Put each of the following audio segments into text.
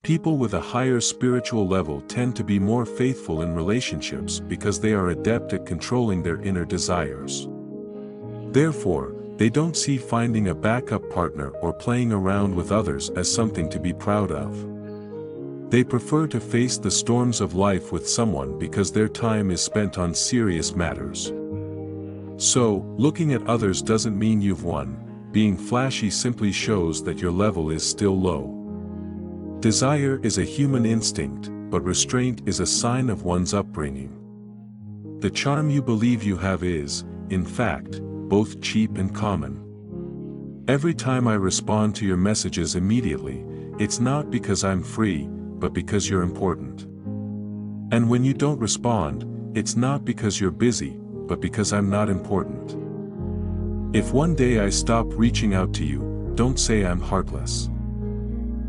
People with a higher spiritual level tend to be more faithful in relationships because they are adept at controlling their inner desires. Therefore, they don't see finding a backup partner or playing around with others as something to be proud of. They prefer to face the storms of life with someone because their time is spent on serious matters. So, looking at others doesn't mean you've won. Being flashy simply shows that your level is still low. Desire is a human instinct, but restraint is a sign of one's upbringing. The charm you believe you have is, in fact, both cheap and common. Every time I respond to your messages immediately, it's not because I'm free, but because you're important. And when you don't respond, it's not because you're busy, but because I'm not important. If one day I stop reaching out to you, don't say I'm heartless.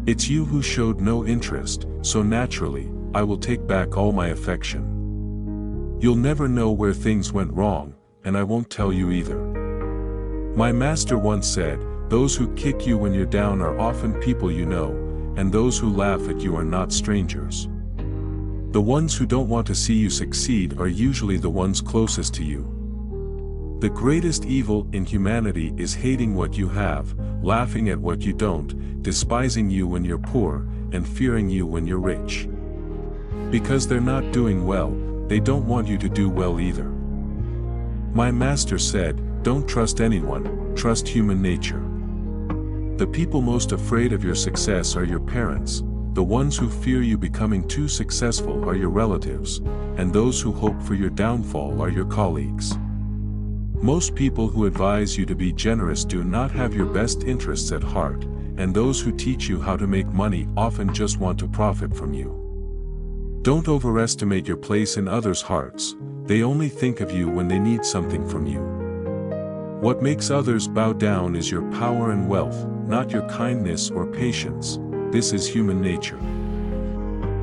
It's you who showed no interest, so naturally, I will take back all my affection. You'll never know where things went wrong, and I won't tell you either. My master once said, those who kick you when you're down are often people you know, and those who laugh at you are not strangers. The ones who don't want to see you succeed are usually the ones closest to you. The greatest evil in humanity is hating what you have, laughing at what you don't, despising you when you're poor, and fearing you when you're rich. Because they're not doing well, they don't want you to do well either. My master said, don't trust anyone, trust human nature. The people most afraid of your success are your parents, the ones who fear you becoming too successful are your relatives, and those who hope for your downfall are your colleagues. Most people who advise you to be generous do not have your best interests at heart, and those who teach you how to make money often just want to profit from you. Don't overestimate your place in others' hearts, they only think of you when they need something from you. What makes others bow down is your power and wealth, not your kindness or patience. This is human nature.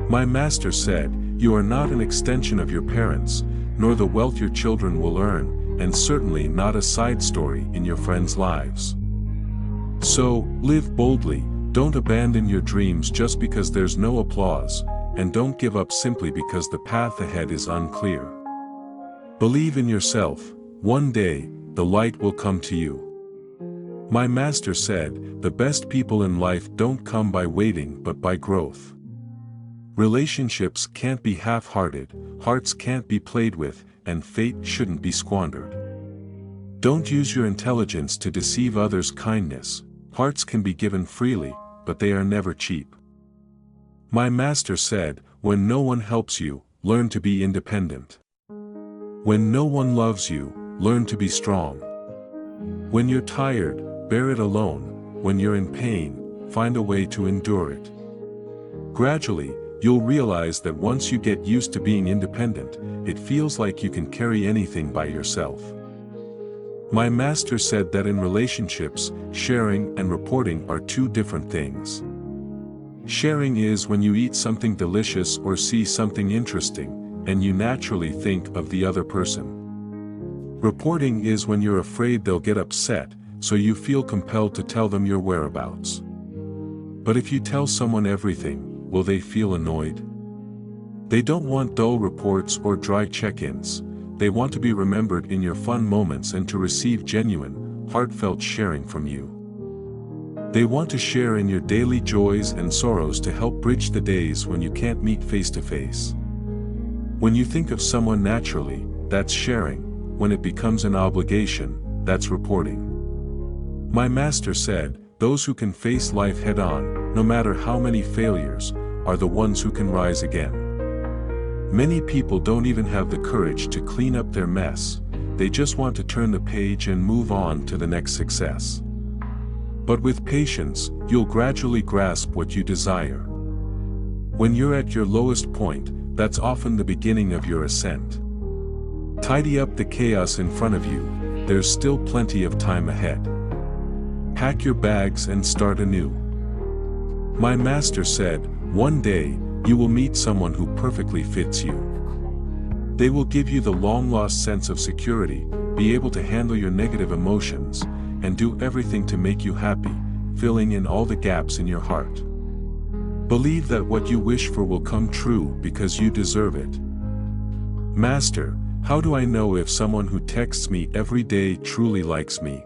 My master said, you are not an extension of your parents, nor the wealth your children will earn, and certainly not a side story in your friends' lives. So, live boldly, don't abandon your dreams just because there's no applause, and don't give up simply because the path ahead is unclear. Believe in yourself, one day, the light will come to you. My master said, the best people in life don't come by waiting but by growth. Relationships can't be half-hearted, hearts can't be played with, and fate shouldn't be squandered. Don't use your intelligence to deceive others' kindness. Hearts can be given freely, but they are never cheap. My master said, when no one helps you, learn to be independent. When no one loves you, learn to be strong. When you're tired, bear it alone. When you're in pain, find a way to endure it. Gradually, you'll realize that once you get used to being independent, it feels like you can carry anything by yourself. My master said that in relationships, sharing and reporting are two different things. Sharing is when you eat something delicious or see something interesting, and you naturally think of the other person. Reporting is when you're afraid they'll get upset, so you feel compelled to tell them your whereabouts. But if you tell someone everything, will they feel annoyed? They don't want dull reports or dry check-ins. They want to be remembered in your fun moments and to receive genuine, heartfelt sharing from you. They want to share in your daily joys and sorrows to help bridge the days when you can't meet face to face. When you think of someone naturally, that's sharing. When it becomes an obligation, that's reporting. My master said, those who can face life head-on, no matter how many failures, are the ones who can rise again. Many people don't even have the courage to clean up their mess, they just want to turn the page and move on to the next success. But with patience, you'll gradually grasp what you desire. When you're at your lowest point, that's often the beginning of your ascent. Tidy up the chaos in front of you, there's still plenty of time ahead. Pack your bags and start anew. My master said, one day, you will meet someone who perfectly fits you. They will give you the long-lost sense of security, be able to handle your negative emotions, and do everything to make you happy, filling in all the gaps in your heart. Believe that what you wish for will come true because you deserve it. Master, how do I know if someone who texts me every day truly likes me?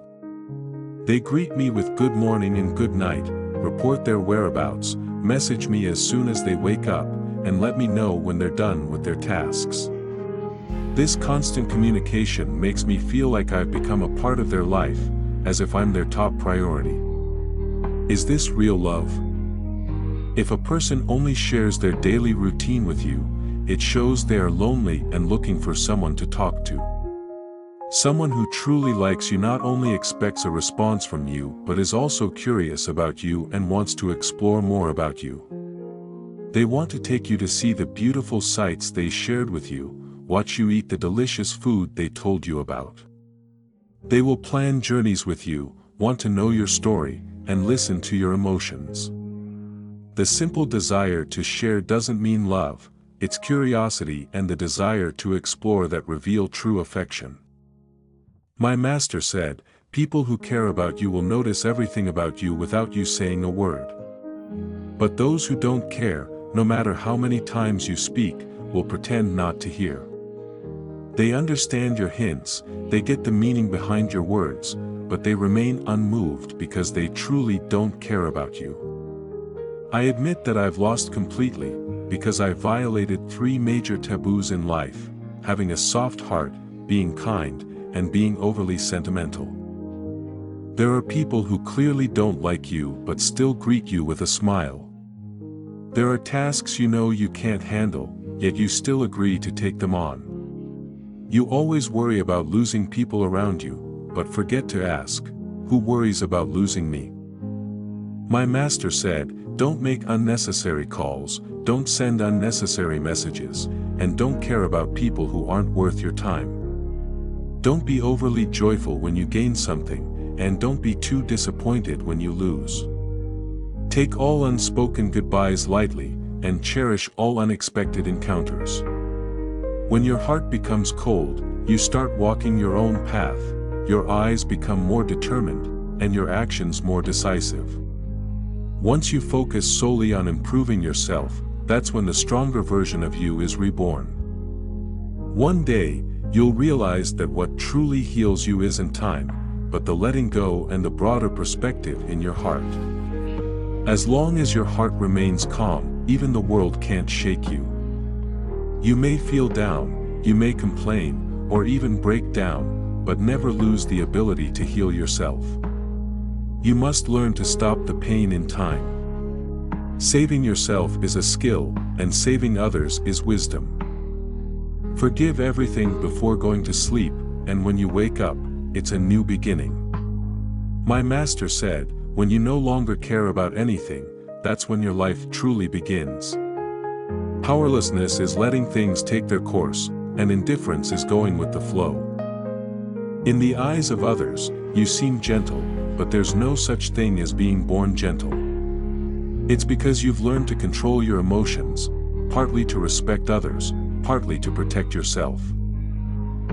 They greet me with good morning and good night, report their whereabouts, message me as soon as they wake up, and let me know when they're done with their tasks. This constant communication makes me feel like I've become a part of their life, as if I'm their top priority. Is this real love? If a person only shares their daily routine with you, it shows they are lonely and looking for someone to talk to. Someone who truly likes you not only expects a response from you but is also curious about you and wants to explore more about you. They want to take you to see the beautiful sights they shared with you, watch you eat the delicious food they told you about. They will plan journeys with you, want to know your story, and listen to your emotions. The simple desire to share doesn't mean love, it's curiosity and the desire to explore that reveal true affection. My master said, people who care about you will notice everything about you without you saying a word. But those who don't care, no matter how many times you speak, will pretend not to hear. They understand your hints, they get the meaning behind your words, but they remain unmoved because they truly don't care about you. I admit that I've lost completely, because I violated 3 major taboos in life: having a soft heart, being kind, and being overly sentimental. There are people who clearly don't like you but still greet you with a smile. There are tasks you know you can't handle, yet you still agree to take them on. You always worry about losing people around you, but forget to ask, who worries about losing me? My master said, don't make unnecessary calls, don't send unnecessary messages, and don't care about people who aren't worth your time. Don't be overly joyful when you gain something, and don't be too disappointed when you lose. Take all unspoken goodbyes lightly, and cherish all unexpected encounters. When your heart becomes cold, you start walking your own path, your eyes become more determined, and your actions more decisive. Once you focus solely on improving yourself, that's when the stronger version of you is reborn. One day, you'll realize that what truly heals you isn't time, but the letting go and the broader perspective in your heart. As long as your heart remains calm, even the world can't shake you. You may feel down, you may complain, or even break down, but never lose the ability to heal yourself. You must learn to stop the pain in time. Saving yourself is a skill, and saving others is wisdom. Forgive everything before going to sleep, and when you wake up, it's a new beginning. My master said, when you no longer care about anything, that's when your life truly begins. Powerlessness is letting things take their course, and indifference is going with the flow. In the eyes of others, you seem gentle, but there's no such thing as being born gentle. It's because you've learned to control your emotions, partly to respect others, partly to protect yourself.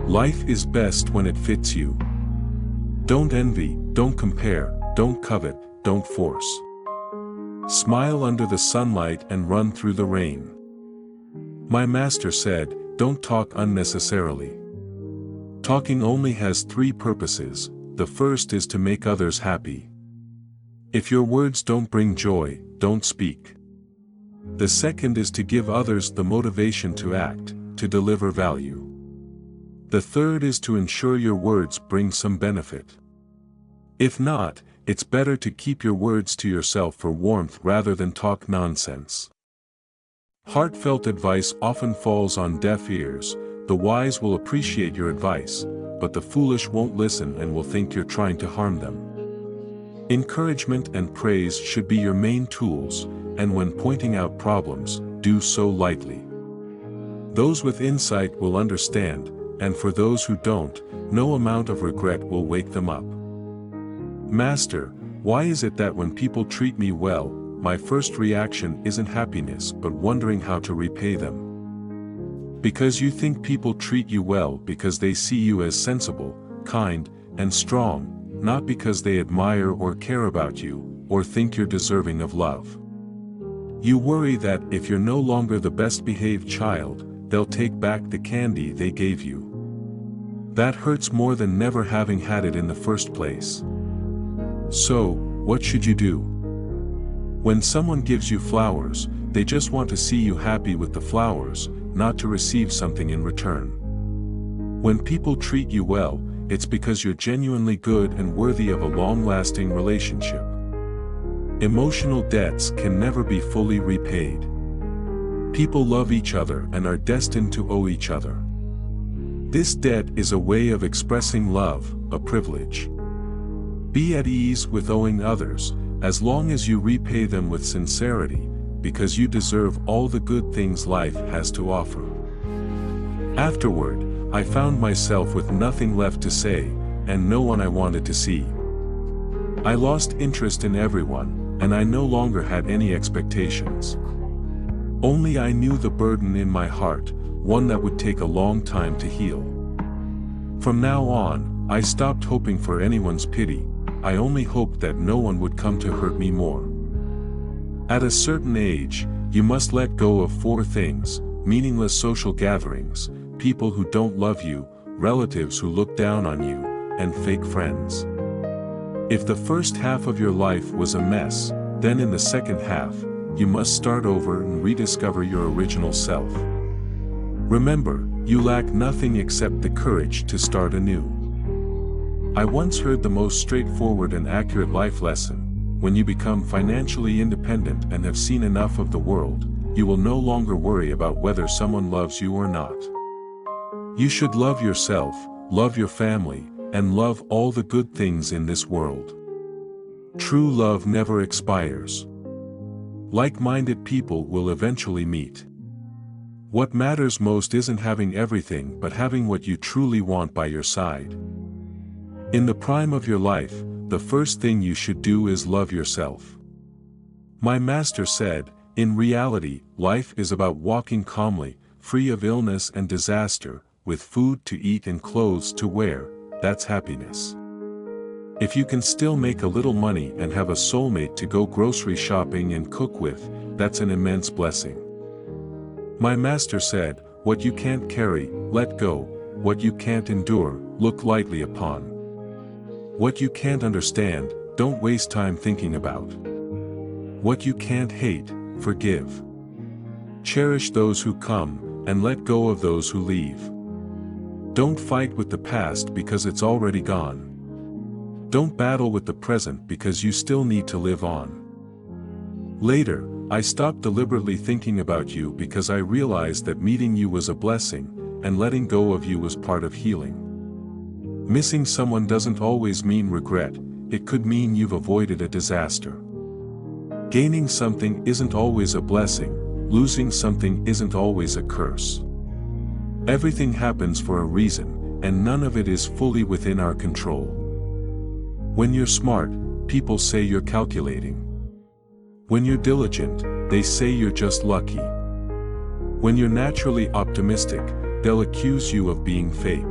Life is best when it fits you. Don't envy, don't compare, don't covet, don't force. Smile under the sunlight and run through the rain. My master said, don't talk unnecessarily. Talking only has 3 purposes. The first is to make others happy. If your words don't bring joy, don't speak. The second is to give others the motivation to act, to deliver value. The third is to ensure your words bring some benefit. If not, it's better to keep your words to yourself for warmth rather than talk nonsense. Heartfelt advice often falls on deaf ears. The wise will appreciate your advice, but the foolish won't listen and will think you're trying to harm them. Encouragement and praise should be your main tools, and when pointing out problems, do so lightly. Those with insight will understand, and for those who don't, no amount of regret will wake them up. Master, why is it that when people treat me well, my first reaction isn't happiness but wondering how to repay them? Because you think people treat you well because they see you as sensible, kind, and strong, not because they admire or care about you, or think you're deserving of love. You worry that if you're no longer the best behaved child, they'll take back the candy they gave you. That hurts more than never having had it in the first place. So, what should you do? When someone gives you flowers, they just want to see you happy with the flowers, not to receive something in return. When people treat you well, it's because you're genuinely good and worthy of a long-lasting relationship. Emotional debts can never be fully repaid. People love each other and are destined to owe each other. This debt is a way of expressing love, a privilege. Be at ease with owing others, as long as you repay them with sincerity, because you deserve all the good things life has to offer. Afterward, I found myself with nothing left to say, and no one I wanted to see. I lost interest in everyone, and I no longer had any expectations. Only I knew the burden in my heart, one that would take a long time to heal. From now on, I stopped hoping for anyone's pity. I only hoped that no one would come to hurt me more. At a certain age, you must let go of 4 things: meaningless social gatherings, people who don't love you, relatives who look down on you, and fake friends. If the first half of your life was a mess, then in the second half, you must start over and rediscover your original self. Remember, you lack nothing except the courage to start anew. I once heard the most straightforward and accurate life lesson: when you become financially independent and have seen enough of the world, you will no longer worry about whether someone loves you or not. You should love yourself, love your family, and love all the good things in this world. True love never expires. Like-minded people will eventually meet. What matters most isn't having everything but having what you truly want by your side. In the prime of your life, the first thing you should do is love yourself. My master said, in reality, life is about walking calmly, free of illness and disaster, with food to eat and clothes to wear. That's happiness. If you can still make a little money and have a soulmate to go grocery shopping and cook with, that's an immense blessing. My master said, what you can't carry, let go; what you can't endure, look lightly upon. What you can't understand, don't waste time thinking about. What you can't hate, forgive. Cherish those who come, and let go of those who leave. Don't fight with the past because it's already gone. Don't battle with the present because you still need to live on. Later, I stopped deliberately thinking about you because I realized that meeting you was a blessing, and letting go of you was part of healing. Missing someone doesn't always mean regret, it could mean you've avoided a disaster. Gaining something isn't always a blessing, losing something isn't always a curse. Everything happens for a reason, and none of it is fully within our control. When you're smart, people say you're calculating. When you're diligent, they say you're just lucky. When you're naturally optimistic, they'll accuse you of being fake.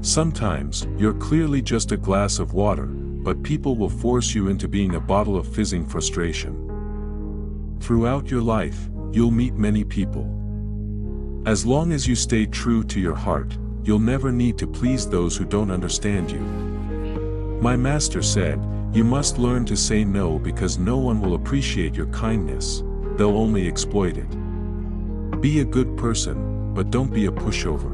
Sometimes, you're clearly just a glass of water, but people will force you into being a bottle of fizzing frustration. Throughout your life, you'll meet many people. As long as you stay true to your heart, you'll never need to please those who don't understand you. My master said, you must learn to say no because no one will appreciate your kindness, they'll only exploit it. Be a good person, but don't be a pushover.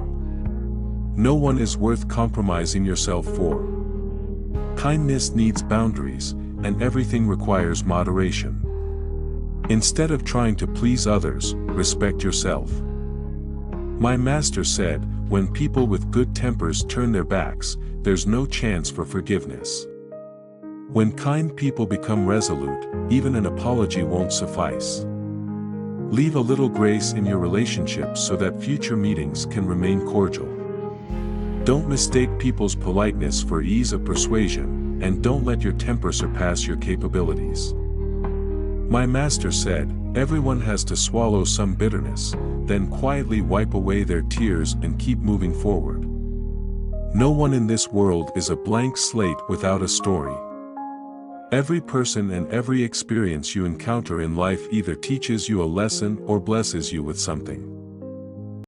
No one is worth compromising yourself for. Kindness needs boundaries, and everything requires moderation. Instead of trying to please others, respect yourself. My master said, when people with good tempers turn their backs, there's no chance for forgiveness. When kind people become resolute, even an apology won't suffice. Leave a little grace in your relationships so that future meetings can remain cordial. Don't mistake people's politeness for ease of persuasion, and don't let your temper surpass your capabilities. My master said, everyone has to swallow some bitterness, then quietly wipe away their tears and keep moving forward. No one in this world is a blank slate without a story. Every person and every experience you encounter in life either teaches you a lesson or blesses you with something.